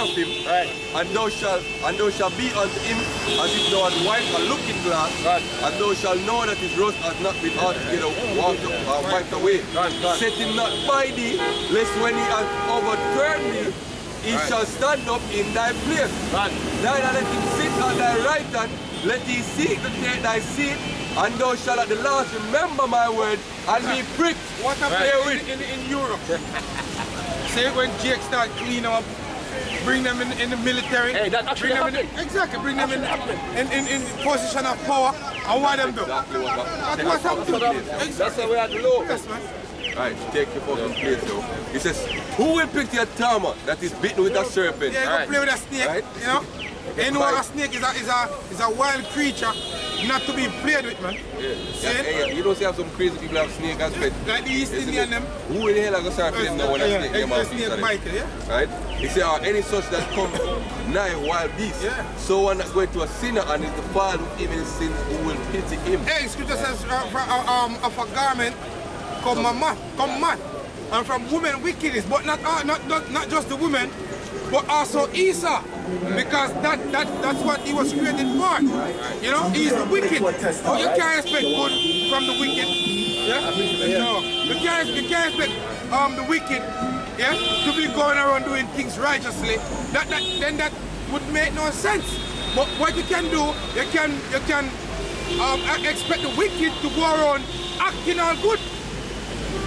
of him, and thou shalt be unto him as if thou had wiped a looking glass, and thou shalt know that his rust has not been altogether wiped away. Set him not by thee, lest when he hath overturned thee, he shall stand up in thy place. Neither let him sit at thy right hand, let thee seek to take thy seat, and thou shalt at the last remember my word and be pricked. What happened in Europe? Say when Jake start cleaning up, bring them in the military. Hey, that actually happened. Exactly, bring them in position of power. And what them do? Exactly what happened. That's what happened. That's how we had to know. Yes, man. Right, take your fucking place though. He says, who will pick your tama that is bitten with a serpent? Yeah, you go play with a snake, right? you know? You know a snake is a wild creature not to be played with, man. Yeah. You don't see how some crazy people have snake as pet. Like the East Indian them. Who in the hell are going to start them now when a snake came out? Snake bite, yeah? Right? He said, any such that come nigh wild beast. Yeah. So one that going to a sinner and is to fall with him in sin, who will pity him. Hey, scripture says, of a garment come man. And from women wickedness, but not just the women, but also Esau, because that's what he was created for. You know, he's the wicked. So you can't expect good from the wicked. Yeah? No. You can't expect the wicked, yeah, to be going around doing things righteously. Then that would make no sense. But what you can do, you can expect the wicked to go around acting all good.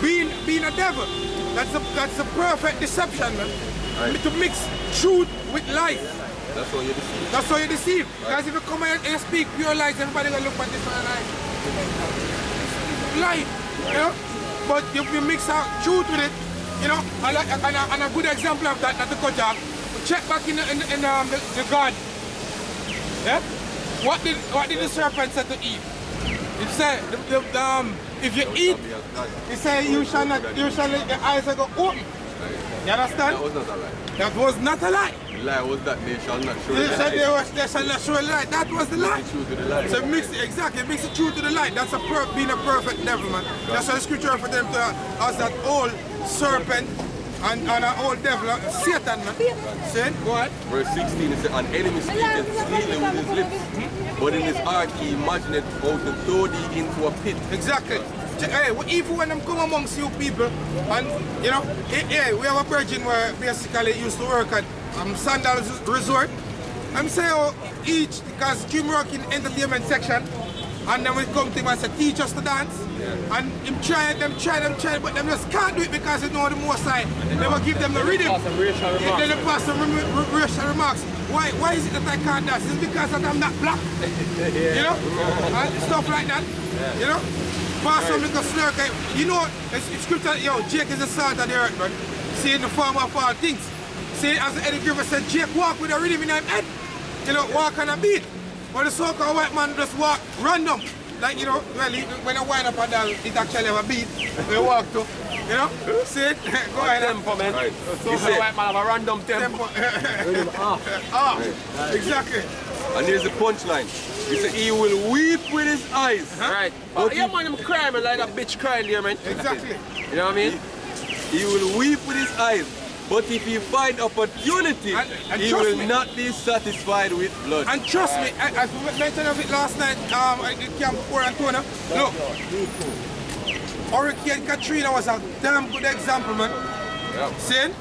Being a devil, that's a perfect deception, man. Right. To mix truth with lies. That's how you deceive. That's how you deceive. Because if you come and you speak pure lies, everybody gonna look at this one and lie. You know? But if you mix out truth with it, you know, and a good example of that, the Kojak, check back in the garden. Yeah? What did the serpent say to Eve? It said if you eat, he said you shall let your eyes go open. You understand? That was not a lie. That was not a lie. The lie was that they shall not show the They said lie. they shall not show the light. That was the lie. Mix the truth to the lie. So mix the truth to the light. That's being a perfect devil, man. That's why the scripture for them to as that old serpent and an old devil, Satan, man. Say, go ahead. Verse 16 it says, an enemy speaketh sweetly with his lips, but in his heart he imagineth how to throw thee into a pit. Exactly. Hey, even when them come amongst you people, and you know, we have a virgin where basically used to work at Sandals Resort. I'm saying each, because Jim work in entertainment section, and then we come to him and say, teach us to dance. Yeah. And him try, but them just can't do it because they know the most side. They never give them the rhythm. Then they pass some racial remarks. Why is it that I can't dance? It's because that I'm not black. You know? And stuff like that. Yeah. You know? Pass some little slur. You know, it's scripture, yo, Jake is the salt of the earth, man. See in the form of all things. See, as Eddie Griffin said, Jake walk with a rhythm in his head. You know, walk on a beat. But the so-called white man just walk random. Like, you know, well, when I wind up and down, it actually have a beat. We walk to, you know, see it? Go ahead. Tempo, man. Right. So white man have a random tempo. Exactly. And here's the punchline. He said he will weep with his eyes. Right. But yeah, man, I'm crying, man, like that bitch crying there, man. Exactly. You know what I mean? He will weep with his eyes. But if he find opportunity, and he will not be satisfied with blood. And trust me, as we mentioned of it last night at Camp Antonio, look, Hurricane Katrina was a damn good example, man. Yep. See?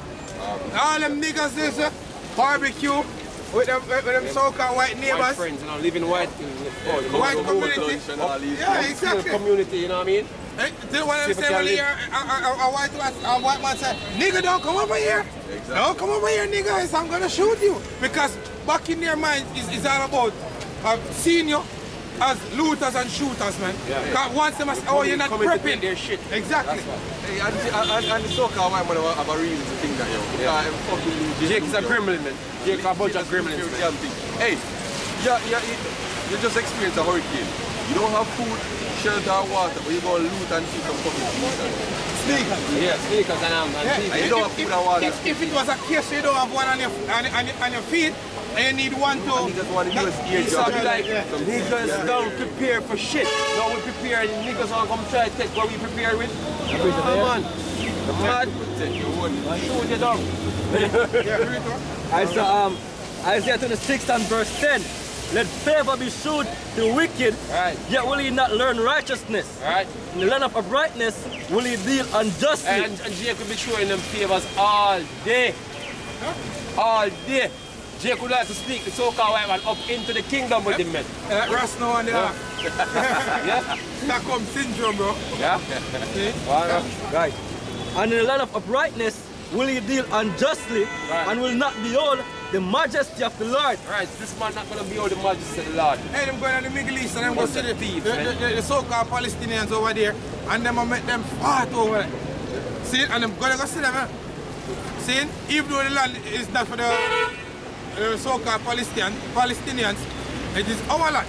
All them niggas there, barbecue with them so-called white neighbors. White friends, you know, living white community. Yeah, exactly. Community, you know what I mean? When I'm saying earlier, a white man said, nigga, don't come over here. Exactly. Don't come over here, nigga, I'm gonna shoot you. Because back in their minds is all about seeing you as looters and shooters, man. Yeah. Once they must, oh, you're not prepping their shit. Exactly. Hey, and the so-called white man have a reason to think that, yo. Yeah. Jake is a gremlin, man. Jake is a bunch of gremlins, man. Hey, you just experienced a hurricane. You don't have food, shelter, or water, but you go loot and see some fucking sneakers. Yeah, sneakers and you don't have food and water. If it was a case you don't have one on your feet, and you need one to... And you just want to use ear job. Like, niggas don't prepare for shit. Now we prepare, niggas are going to try to take what we prepare with. Come on. The mad. Shoot it down. Isaiah 26 and verse 10. Let favor be shewed to the wicked, yet will he not learn righteousness. In the land of uprightness will he deal unjustly. And Jacob be showing them favors all day. All day. Jacob would like to sneak the so-called white man up into the kingdom with him, man. Rust now on the half. Yeah? Stockholm syndrome, bro. Yeah? Right. And in the land of uprightness will he deal unjustly, and will not behold the majesty of the Lord. Right, this man not going to behold the majesty of the Lord. Hey, I'm going to the Middle East and I'm going to see the so-called Palestinians over there, and then I make them fight over it. See, and I'm going to go see them, eh? See, even though the land is not for the so-called Palestinians, it is our land,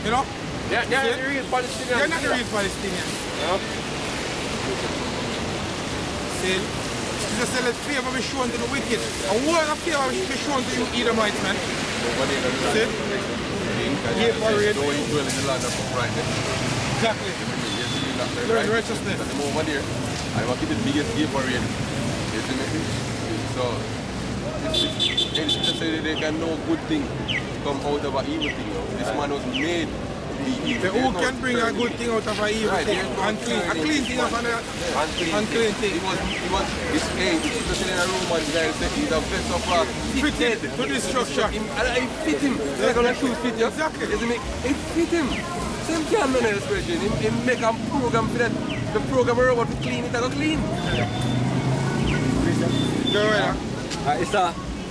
you know? They're not the real Palestinians. They're not the real Palestinians. Yeah. See, Jesus said, let favor be shown to the wicked. And what a favor be shown to you Edomites, man? See? Yeah, parade. Don't dwell in the land of uprightness. Exactly. Learn righteousness. At the moment here, I want to keep the biggest gay parade. So, it's just say they can know good thing come out of an evil thing. This man was made to be evil. Who can bring a good thing out of an evil thing? A clean thing of an unclean thing. His age, just in a Roman guy said he's a vessel of wrath. Fitted to this structure. It fit him. They're going to shoot fit you. Exactly. It fit him. Same can do that expression. He make a program for that. The program robot to clean it, I go clean. It's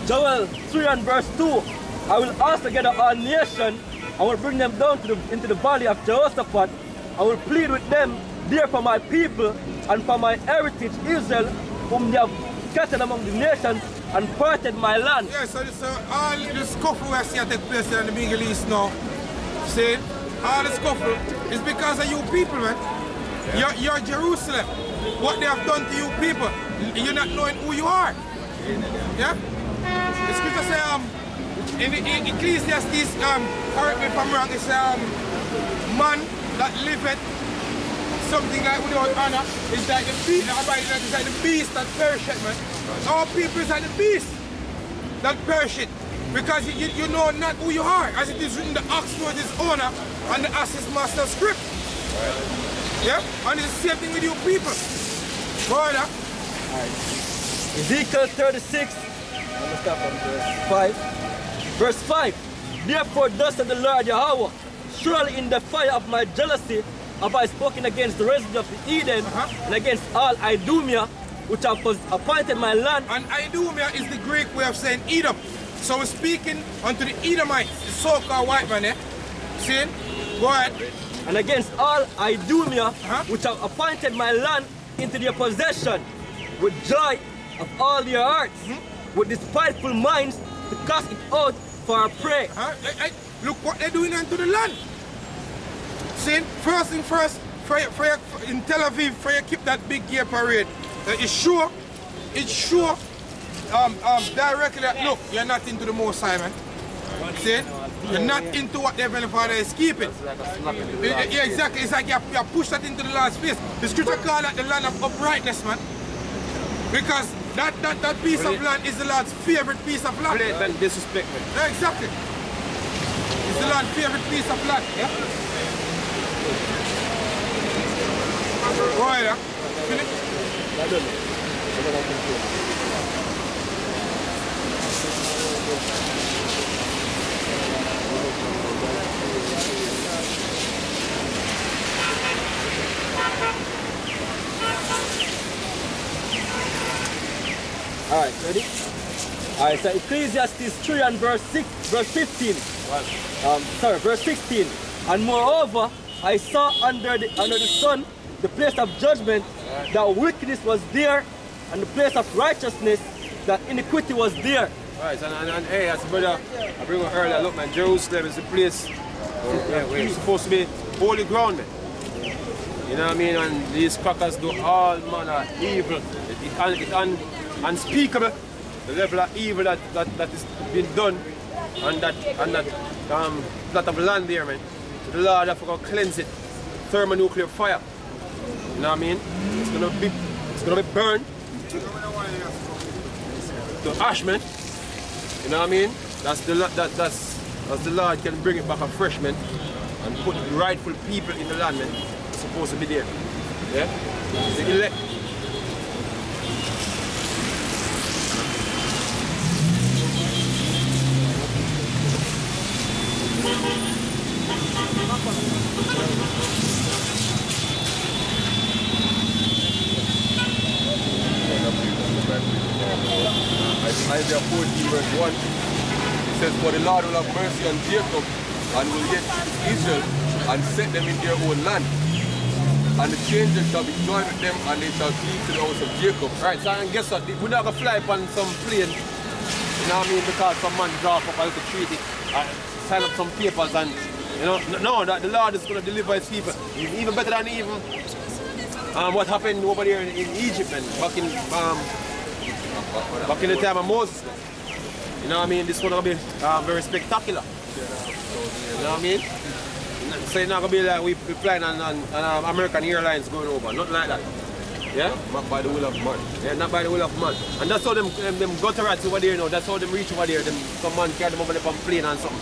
Joel 3 and verse 2. I will ask together all nations, I will bring them down into the valley of Jehoshaphat. I will plead with them there for my people and for my heritage Israel, whom they have scattered among the nations and parted my land. Yeah, so all the scuffle we see take place in the Middle East now, see, all the scuffle is because of you people, man. Yeah. You're Jerusalem. What they have done to you people, you're not knowing who you are. Yeah? The scripture say, in Ecclesiastes, correct me if I'm wrong, it's man that liveth something like without honor is like the beast, it's like the beast that perisheth, man. Our people is like the beast that perisheth. Because you know not who you are. As it is written, the ox knows his owner and the ass is master script. Yeah? And it's the same thing with you people. Brother. Ezekiel 36, I'm going to start from verse 5. Verse 5, therefore thus said the Lord Yahweh, surely in the fire of my jealousy have I spoken against the residue of the Eden and against all Idumea, which I have appointed my land. And Idumea is the Greek way of saying Edom. So we're speaking unto the Edomites, the so-called white man, eh? See? Go ahead. And against all Idumea, which have appointed my land into their possession, with joy of all their hearts, with despiteful minds, to cast it out for a prey. Look what they're doing unto the land. See, first thing first, in Tel Aviv, for you keep that big gay parade. It's sure directly that, look, you're not into the Most High, man. See? You're not into what the Heavenly Father is keeping. Yeah, exactly. It's like you push that into the Lord's face. The scripture call that the land of uprightness, man. Because that piece of land is the Lord's favorite piece of land. Blatant disrespect, man. Yeah, exactly. It's the Lord's favorite piece of land. Yeah? Go ahead, yeah? Finish? Alright, ready? Alright, so Ecclesiastes 3 and verse 15. Verse 16. And moreover, I saw under the sun the place of judgment, that wickedness was there, and the place of righteousness, that iniquity was there. Right, and hey, as a brother, I bring up earlier, look man, Jerusalem is the place where it's supposed to be holy ground, man. You know what I mean? And these crackers do all manner of evil. It's unspeakable, the level of evil that is being done on that plot of land there, man. So the Lord have to cleanse it, thermonuclear fire. You know what I mean? It's gonna be burned to ash, man. You know what I mean? That's the Lord can bring it back afresh, man, and put the rightful people in the land, man. Supposed to be there. Yeah? The elect. Isaiah 14 verse 1, it says, "For the Lord will have mercy on Jacob and will yet Israel and set them in their own land. And the strangers shall be joined with them and they shall cleave to the house of Jacob." Right, so and guess what? We're not going to fly up on some plane, you know what I mean, because some man draw up a little treaty and sign up some papers and, you know, no, that the Lord is going to deliver his people. Even better than even what happened over there in Egypt and back in the time of Moses. You know what I mean? This one will be very spectacular. You know what I mean? So it's not going to be like we flying on American Airlines going over. Not like that. Yeah? Not by the will of man. Yeah, not by the will of man. And that's how them gutter rats over there, you know, that's how them reach over there. Some man carry them over there on plane and something.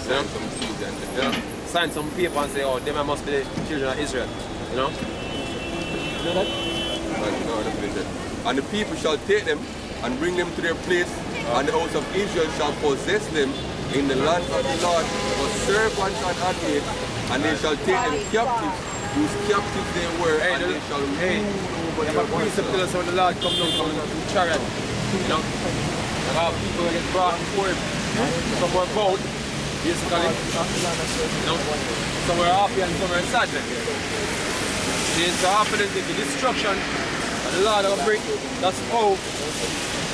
Sign some seeds and yeah. Sign some paper and say, oh, them must be the children of Israel. You know? You know that? No, that's been said. And the people shall take them and bring them to their place, and the house of Israel shall possess them in the land of the Lord for servants and handmaids, and they shall take them captives, whose captives they were, and they shall rule over their precept tell us when the Lord comes down from the chariot, you know, and how people get brought before him, some were bound, basically, you know, some were happy and some were sad. It's the happiness, the destruction, and the Lord will bring, that's how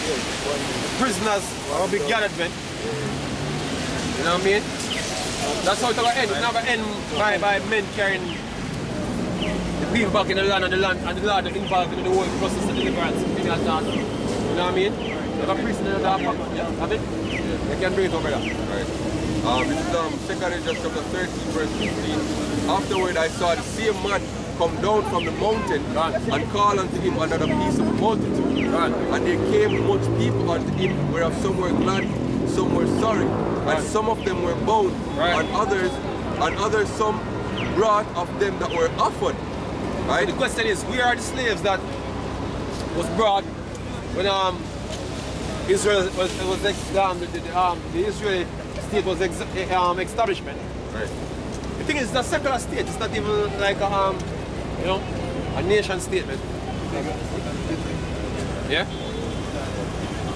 the prisoners will be gathered, man. You know what I mean? That's how it's going to end. It's not going to end by men carrying the people back in the land and the Lord involved in the whole process of deliverance. You know what I mean? You have a prisoner in that pocket, yeah? Have it? You can bring it over there. Right. This is 2 Ezra chapter 13 verse 15. Afterward I saw the same man come down from the mountain and call unto him another piece of the multitude. And there came much people unto him, whereof some were glad, some were sorry, and some of them were bound, and others some brought of them that were offered. Right? The question is, where are the slaves that was brought when Israel the Israeli state was establishment? Right. The thing is, it's a secular state. It's not even like a, you know, a nation statement. Yeah?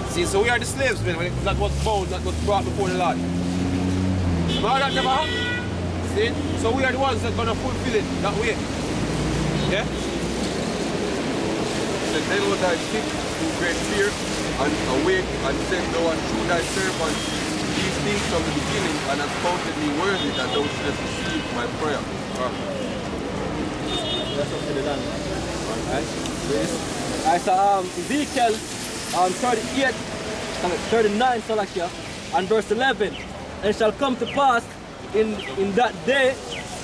See, so we are the slaves, man, that was bound, that was brought before the Lord. But that never happened. See? So we are the ones that are going to fulfill it that way. Yeah? Then was I sick in great fear and awake and said, Thou art true thy servant these things from the beginning, and hast counted me worthy that thou shouldest receive my prayer. That's up to the land. Alright, so Ezekiel 38, 39, Salakia, and verse 11. And it shall come to pass in that day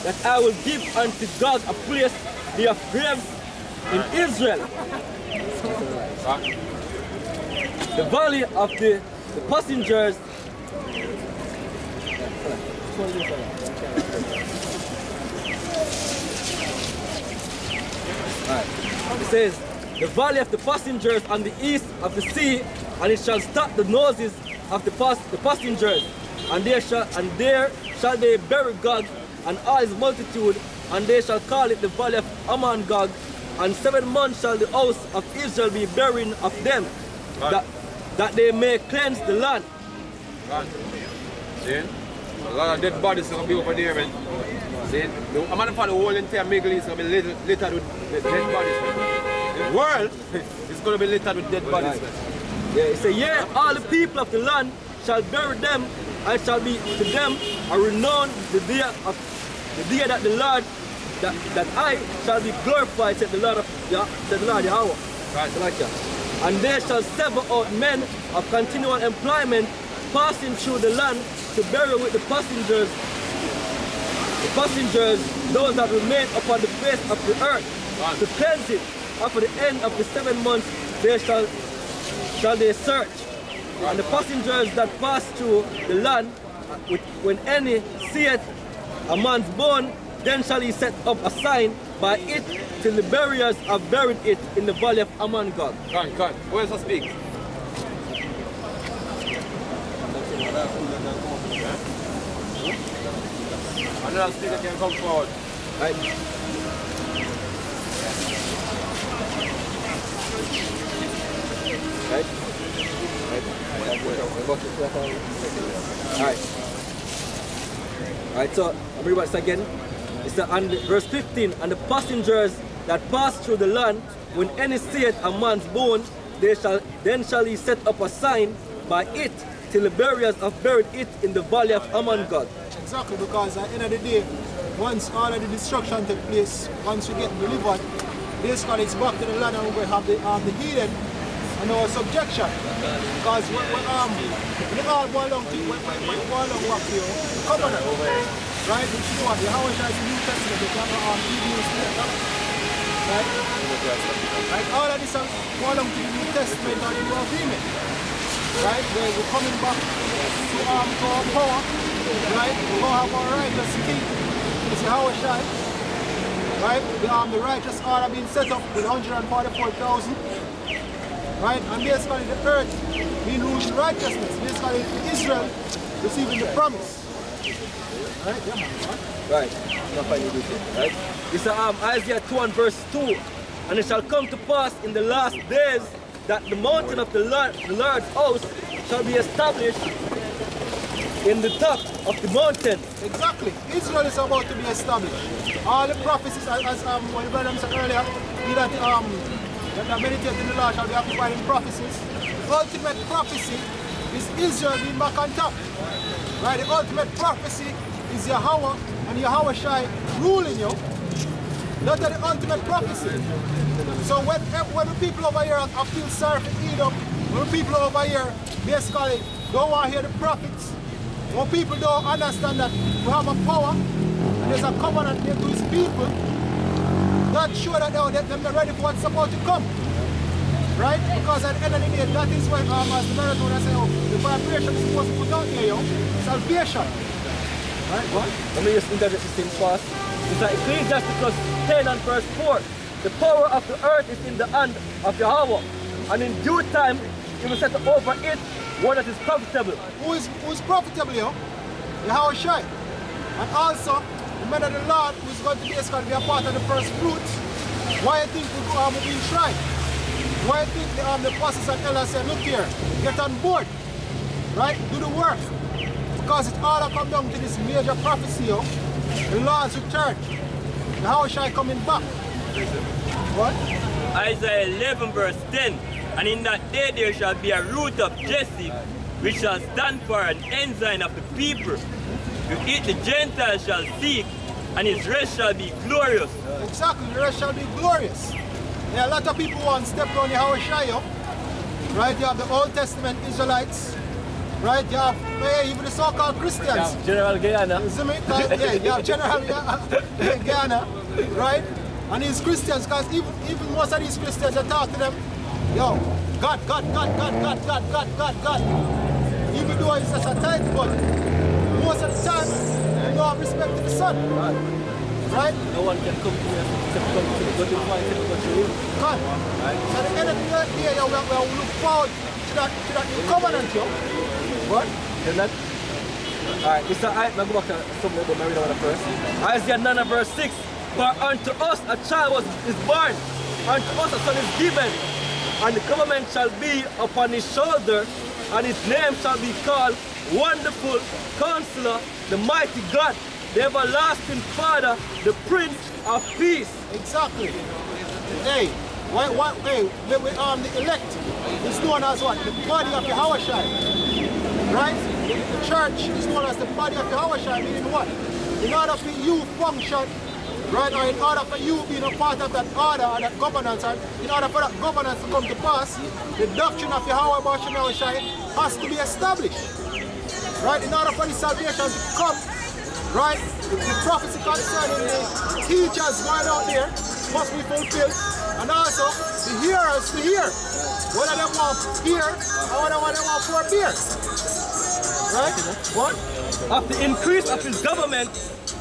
that I will give unto God a place they have graves in Israel. The valley of the passengers. It says, the valley of the passengers on the east of the sea, and it shall stop the noses of the passengers, and there shall they bury Gog and all his multitude, and they shall call it the valley of Ammon Gog, and 7 months shall the house of Israel be burying of them, that they may cleanse the land. See? A lot of dead bodies are going to be over there, man. See? I'm going to find the whole entire Middle East is going to be littered with dead bodies, man. The world is going to be littered with dead bodies, man. Yeah, it says, yeah, all the people of the land shall bury them, and shall be to them a renowned the day that the Lord, that I shall be glorified, said the Lord Yahweh. Right. Like that. And they shall sever out men of continual employment passing through the land to bury with the passengers, those that remain upon the face of the earth, to cleanse it. After the end of the 7 months, they shall they search. and the passengers that pass through the land, when any seeth a man's bone, then shall he set up a sign by it till the buriers have buried it in the valley of Ammon God. Come. Who else speak? Another speaker can come forward. Right. Right. Alright. Alright, so I'll bring back this again. It's and verse 15, and the passengers that pass through the land, when any seeth a man's bone, then shall he set up a sign by it till the buriers have buried it in the valley of Ammon God. Exactly, because at the end of the day, once all of the destruction takes place, once we get delivered, basically it's back to the land and we're going to have the heathen and our subjection. Because we all go along to walk here, covenant, right? Which you know what, the Hawashai is the New Testament, they can Hebrews, right? Right? All of this go along to the New Testament and the New Agreement, right? Where we're coming back to our power, right? We're going to have our righteous king, it's the Hawashai, right? The righteous order being set up with 144,000. Right? And basically the earth being ruled in righteousness. Basically Israel receiving the promise. Right? Yeah, man. Right. Right? It's Isaiah 2 and verse 2. And it shall come to pass in the last days that the mountain of the Lord's house shall be established in the top of the mountain. Exactly. Israel is about to be established. All the prophecies, as one brother said earlier, that meditate in the Lord shall be occupied in prophecies. The ultimate prophecy is Israel being back on top. Right? The ultimate prophecy is Yahweh and Yahweh ruling you. That's the ultimate prophecy. So when the people over here I feel sorry for Edom, when the people over here basically don't want to hear the prophets, when people don't understand that we have a power and there's a covenant made to his people, not sure that they're not ready for what's about to come. Right? Because at the end of the day, that is when, as the marathon I say, the vibration is supposed to put out here, salvation. Right? What? Let me just interpret this thing fast. It's like Ecclesiastes 10 and verse 4. The power of the earth is in the hand of Yahweh, and in due time he will set over it one that is profitable. Who is profitable, yo? Yahweh Shai. And also, the man of the Lord who is going to basically be a part of the first fruits. Why do you think we're being tried? Why do you think the apostles and elders say, look here, get on board, right? Do the work. Because it all come down to this major prophecy, yo. The Lord's return. The Hawashai coming back. What? Isaiah 11 verse 10. And in that day there shall be a root of Jesse, which shall stand for an ensign of the people. To it the Gentiles shall seek, and his rest shall be glorious. Exactly, the rest shall be glorious. There are a lot of people who want to step on the Hawashai, right? You have the Old Testament Israelites, right? You have even the so-called Christians. Yeah, General Guyana. Yeah, you have General Guyana, right? And these Christians, because even most of these Christians, I talk to them, yo, God. Even though it's just a title, but most of the time, you don't have respect to the Son. Right? No one can come to me except come to me. Go to find him, go to him. God. Right? So at the end of the day, we look forward to that new covenant, yo. What? You're not? Alright, Mr. I go back to something about Marina first. Isaiah 9 verse 6. For unto us a child is born, unto us a son is given, and the government shall be upon his shoulder, and his name shall be called Wonderful Counselor, the Mighty God, the Everlasting Father, the Prince of Peace. Exactly. Hey, the elect is known as what? The body of the Hawashai. Right? The church is known as the body of the Hawashai, meaning what? In order for you function, right, or in order for you being a part of that order or that governance, and in order for that governance to come to pass, the doctrine of Yahweh Bashem Yahushai has to be established. Right, in order for the salvation to come, right, the prophecy concerning the teachers going out there must be fulfilled, and also the hearers to hear. One of them want beer, and one of them want 4 beers. Right? What? Of the increase of his government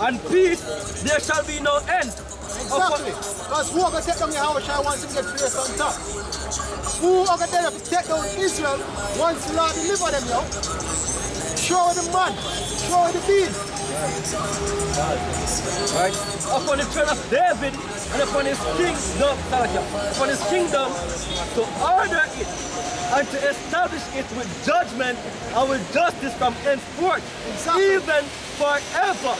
and peace, there shall be no end. Exactly. Because who are going to take down Yahushua once he get placed on top? Who are going to take down Israel once the Lord deliver them, yo? Show the man. Show the bean. Right? Upon the throne of David and upon his kingdom to order it and to establish it with judgment and with justice from henceforth, even forever.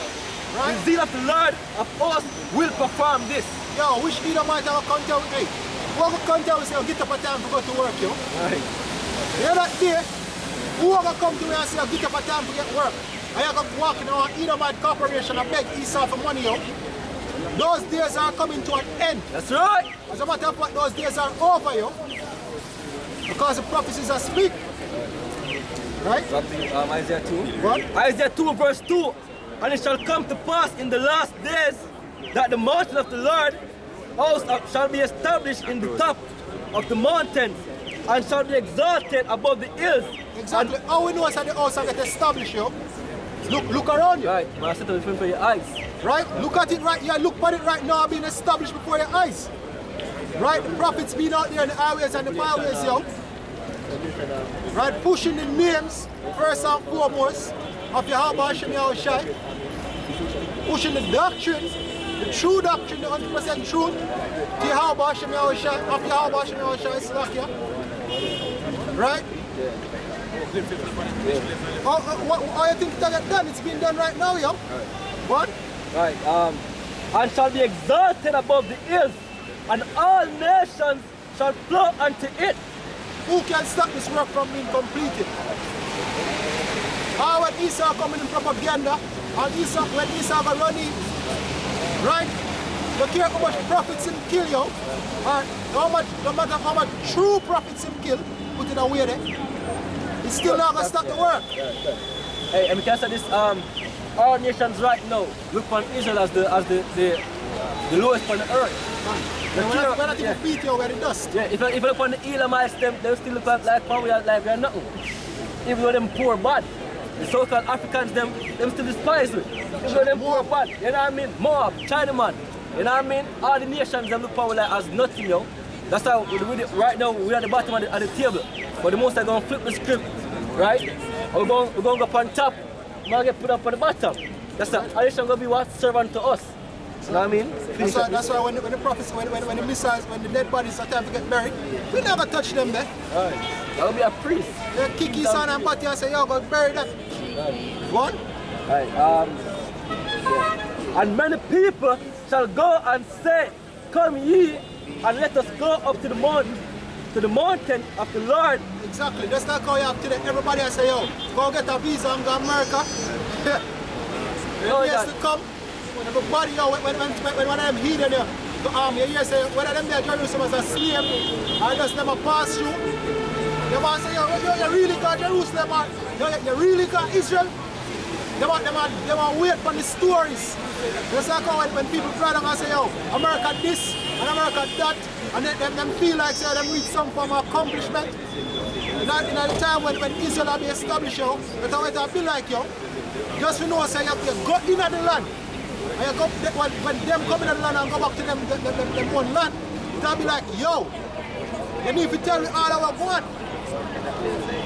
Right? The zeal of the Lord of hosts will perform this. Yo, which leader might have a contact with me? Who have a contact with say, get up a time to go to work, yo? Right. You know that day, who have come to me and say, get up a time to get work? I have to walk in our Edomite corporation and beg Esau for money, yo. Those days are coming to an end. That's right. As a matter of fact, those days are over, yo. Because the prophecies are speak. Right? Isaiah 2. What? Isaiah 2 verse 2. And it shall come to pass in the last days that the mountain of the Lord shall be established in the top of the mountains and shall be exalted above the hills. Exactly. How we know that the house will get established, yo? Look around you. Right. But I said to for your eyes. Right? Look at it right here. Look at it right now being established before your eyes. Right? The prophets being out there in the highways and the byways, yo. Right? Pushing the names, first and foremost, of Yahweh Hashem Yahushai. Pushing the doctrine, the true doctrine, the 100% truth, to Yahweh Hashem Yahushai, of Yahweh Hashem Yahushai Salakia. Right? How you think that done? It's been done right now, yo. What? Right. And shall be exalted above the hills, and all nations shall flow unto it. Who can stop this work from being completed? How when Esau coming in propaganda, and when Esau go running, right? You care how much prophets him kill, yo, or no matter how much true prophets him kill, put it away there. It's still not gonna stop the work. Hey, and we can say this, all nations right now look upon Israel as the lowest on the earth. When I think of beat you over the dust. Yeah, if you look upon the Elamites, they still look like we are nothing. Even though them poor bad. The so-called Africans, them still despise it. Even though them poor bad. You know what I mean? Moab, Chinaman. You know what I mean? All the nations them look upon like as nothing, yo. That's how right now we're at the bottom of the table. But the most are gonna flip the script, right? We're going to go up on top. We're gonna get put up on the bottom. That's the nation gonna be what? Servant to us. You know what I mean? That's why when the prophets, when the missiles, when the dead bodies are time to get buried, we never touch them there. Right. That will be a priest. They kick his son and party and say, yo, go bury that. Right. What? Right. Yeah. And many people shall go and say, come ye and let us go up to the mountain of the Lord. Exactly. That's like how you have today. Everybody I say, yo, go get a visa and go to America. Years to come. When everybody, yo, when one of them heathen the army, you say, whether them there Jerusalem as a slave, or just them a pass through, they want to say, yo, you really got Jerusalem, or you really got Israel. They want wait for the stories. That's like how when people fly down and say, yo, America this and America that, and then them feel like say them reach some form of accomplishment. Not in the time when Israel will be established, yo, that's how it will be like, yo. Just to know, say, you go in the land. And you go, when them come in the land and go back to them own land, it will be like, yo, you need to tell me all our God.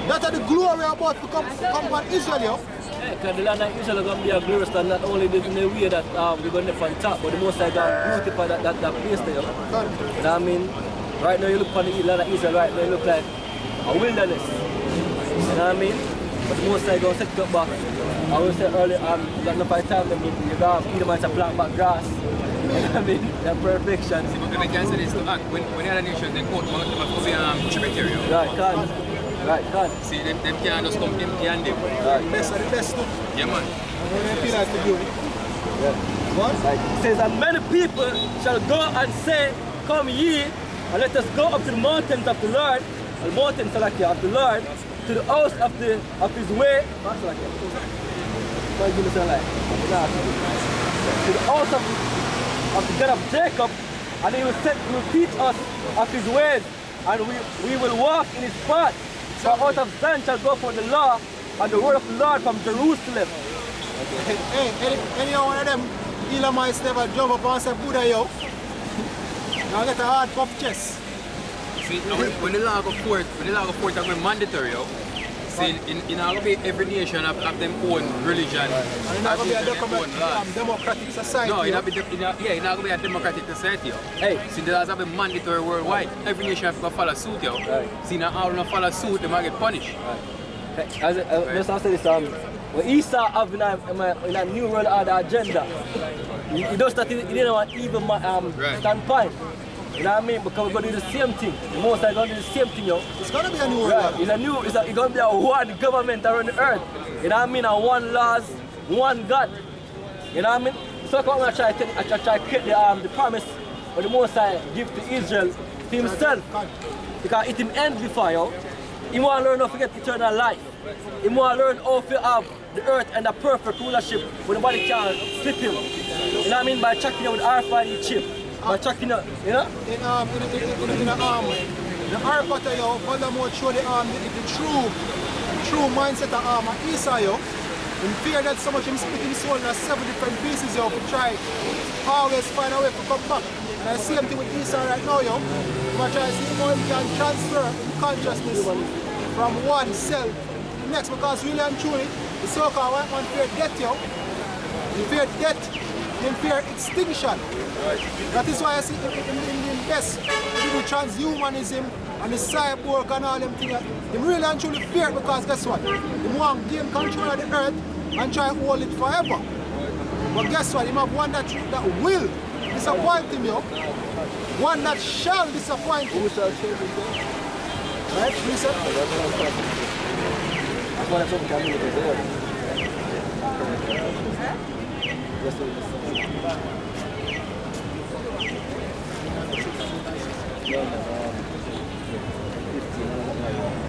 That's the glory about to come from Israel, yo. Because the land of Israel is going to be a glorious land, not only in the way that we're going to live on top, but the most I got beautify that place there. You know what I mean? Right now you look on the land of Israel, right now you look like a wilderness. You know what I mean? But the most I going to set it up back. I will say earlier, like enough I tell them, you got to plant back grass. You know what I mean? That's perfection. See, but I can say this to Ant. When the other nations, they quote them to be tributary. Right, can't. Right, can't. See, them can't just come empty-handed. Right. The best of the best, too. Yeah, man. What? Right. It says, and many people shall go and say, come ye, and let us go up to the mountains of the Lord, the mountains of the Lord, to the house of his way. To the house of the God of Jacob, and he will teach us of his ways, and we will walk in his path. For out of Zion shall go for the law and the word of the Lord from Jerusalem. Hey, any one of them Elamites never jump up and say, Buddha, yo. Now get a hard puff chest. See, when the law go forth, I'm going mandatory, yo. See, in all of every nation have them own religion. And it's not going to be a democratic society. No, it's not going to be a democratic society, yo. Hey. See, the laws have been mandatory worldwide. Every nation have to follow suit, yo. Right. See, now all don't follow suit, they might get punished. Right. Let's say this, when Esau have in a new world order agenda, he does that, he didn't want even standpoint. You know what I mean? Because we're going to do the same thing. The most are going to do the same thing, yo. It's going to be a new world. Right. It's going to be a one government around the earth. You know what I mean? And one laws, one God. You know what I mean? So I'm going to try to create the promise of the Most High give to Israel to himself. Because it him end before, yo. He want to learn how to get eternal life. He want to learn how to have the earth and the perfect rulership where nobody can slip him. You know what I mean? By checking out with RFID chip. By checking out, you know? In the Arpata, yo, furthermore show the true mindset of Esau, yo. In fear that so much him split his soul in 7 different pieces, yo, to try always find a way to come back. And I see him thing with Esau right now, yo. I'm trying to see how he can transfer consciousness from one cell to the next, because really and truly, the so-called white man fear death, yo. He fear death, he fear extinction. That is why I see in best, he do transhumanism and the cyborg and all them things. He really and truly fear it, because guess what? He want to gain control of the earth and try to hold it forever. But guess what? He have one that will disappoint him, yo. One that shall disappoint him. Who shall change him? Right? Who said? That's what I'm talking about.